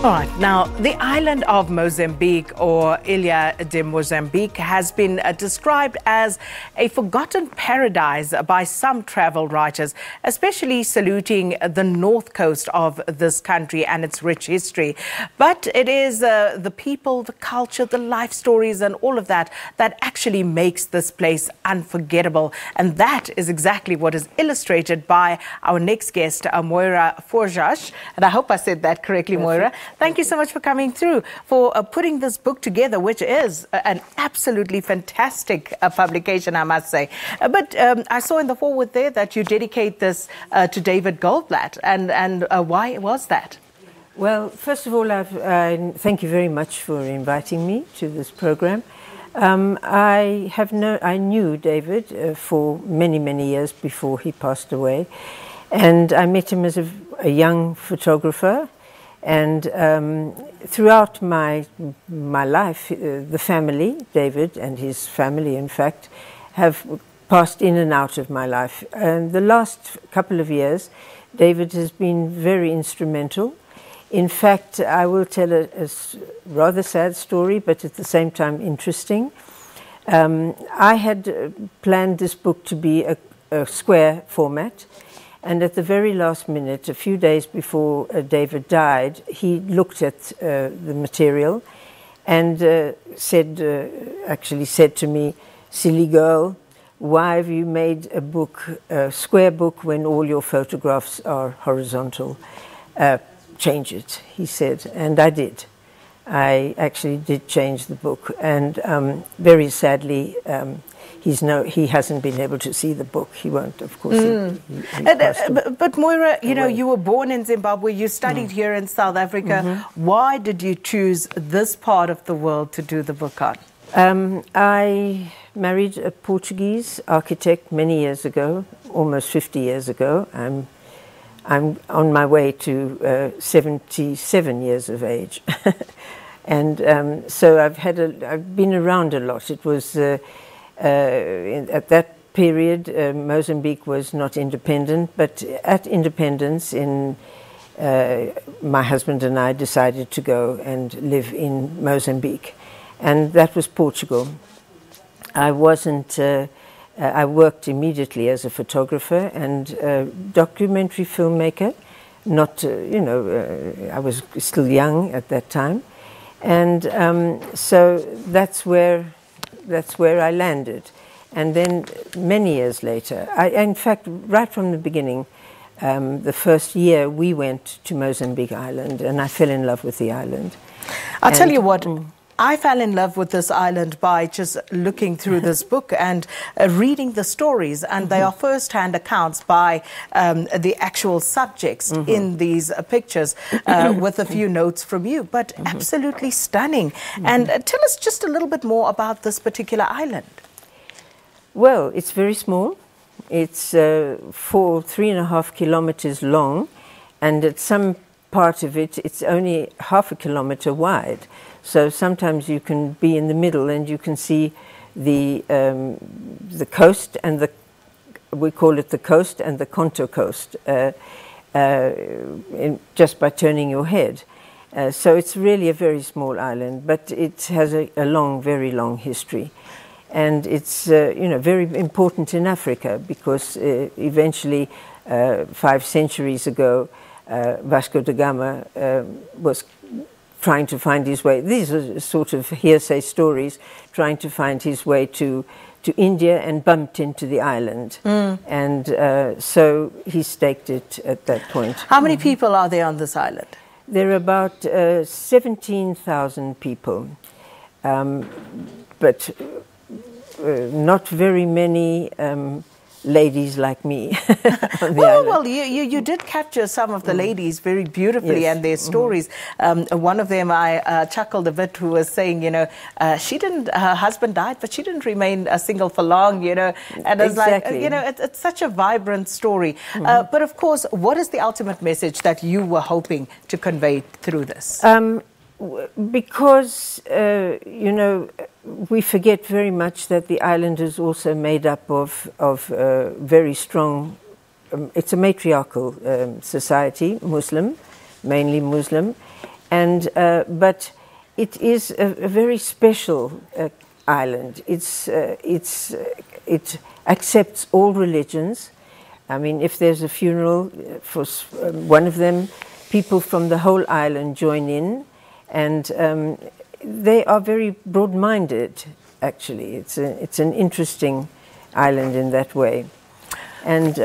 All right, now the island of Mozambique, or Ilha de Mocambique, has been described as a forgotten paradise by some travel writers, especially saluting the north coast of this country and its rich history. But it is the people, the culture, the life stories and all of that that actually makes this place unforgettable. And that is exactly what is illustrated by our next guest, Moira Forjaz. And I hope I said that correctly, Moira. Thank you so much for coming through, for putting this book together, which is an absolutely fantastic publication, I must say. But I saw in the foreword there that you dedicate this to David Goldblatt. And why was that? Well, first of all, thank you very much for inviting me to this program. I knew David for many, many years before he passed away. And I met him as a young photographer. And throughout my life, the family, David and his family, in fact, have passed in and out of my life. And the last couple of years, David has been very instrumental. In fact, I will tell a rather sad story, but at the same time interesting. I had planned this book to be a square format. And at the very last minute, a few days before David died, he looked at the material and actually said to me, "Silly girl, why have you made a square book when all your photographs are horizontal? Change it," he said, and I did. I actually did change the book, and very sadly, he hasn't been able to see the book. He won't, of course. But Moira, you were born in Zimbabwe. You studied here in South Africa. Why did you choose this part of the world to do the book on? I married a Portuguese architect many years ago, almost 50 years ago. I'm on my way to 77 years of age. And so I've been around a lot. It was at that period, Mozambique was not independent, but at independence, my husband and I decided to go and live in Mozambique, and that was Portugal. I worked immediately as a photographer and documentary filmmaker. I was still young at that time, and so that's where I landed. And then many years later, in fact, right from the beginning, the first year we went to Mozambique Island, and I fell in love with the island. I'll tell you what, I fell in love with this island by just looking through this book and reading the stories, and they are first-hand accounts by the actual subjects in these pictures, with a few notes from you, but absolutely stunning. And tell us just a little bit more about this particular island. Well, it's very small. It's 3.5 kilometers long, and at some part of it, it's only half a kilometer wide. So sometimes you can be in the middle and you can see the coast and we call it the coast and the Conto coast, just by turning your head. So it's really a very small island, but it has a very long history. And it's very important in Africa because eventually 5 centuries ago, Vasco da Gama was trying to find his way. These are sort of hearsay stories, trying to find his way to India and bumped into the island. And so he staked it at that point. How many people are there on this island? There are about 17,000 people, but not very many ladies like me on the island. Well, you did capture some of the ladies very beautifully, and their stories. One of them, I chuckled a bit, who was saying, her husband died, but she didn't remain single for long, and it's like, it's such a vibrant story. But of course, what is the ultimate message that you were hoping to convey through this? Because, we forget very much that the island is also made up of very strong, it's a matriarchal society, Muslim, mainly Muslim, and but it is a very special island. It accepts all religions. I mean, if there's a funeral for one of them, people from the whole island join in, and they are very broad-minded. Actually, it's an interesting island in that way. And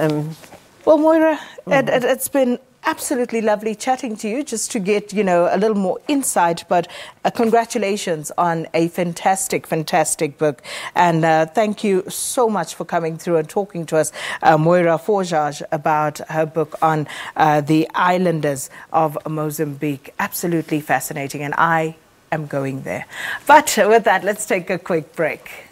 well, Moira, it's been absolutely lovely chatting to you, just to get, you know, a little more insight. But congratulations on a fantastic, fantastic book. And thank you so much for coming through and talking to us, Moira Forjaz, about her book on the islanders of Mozambique. Absolutely fascinating. And I am going there. But with that, let's take a quick break.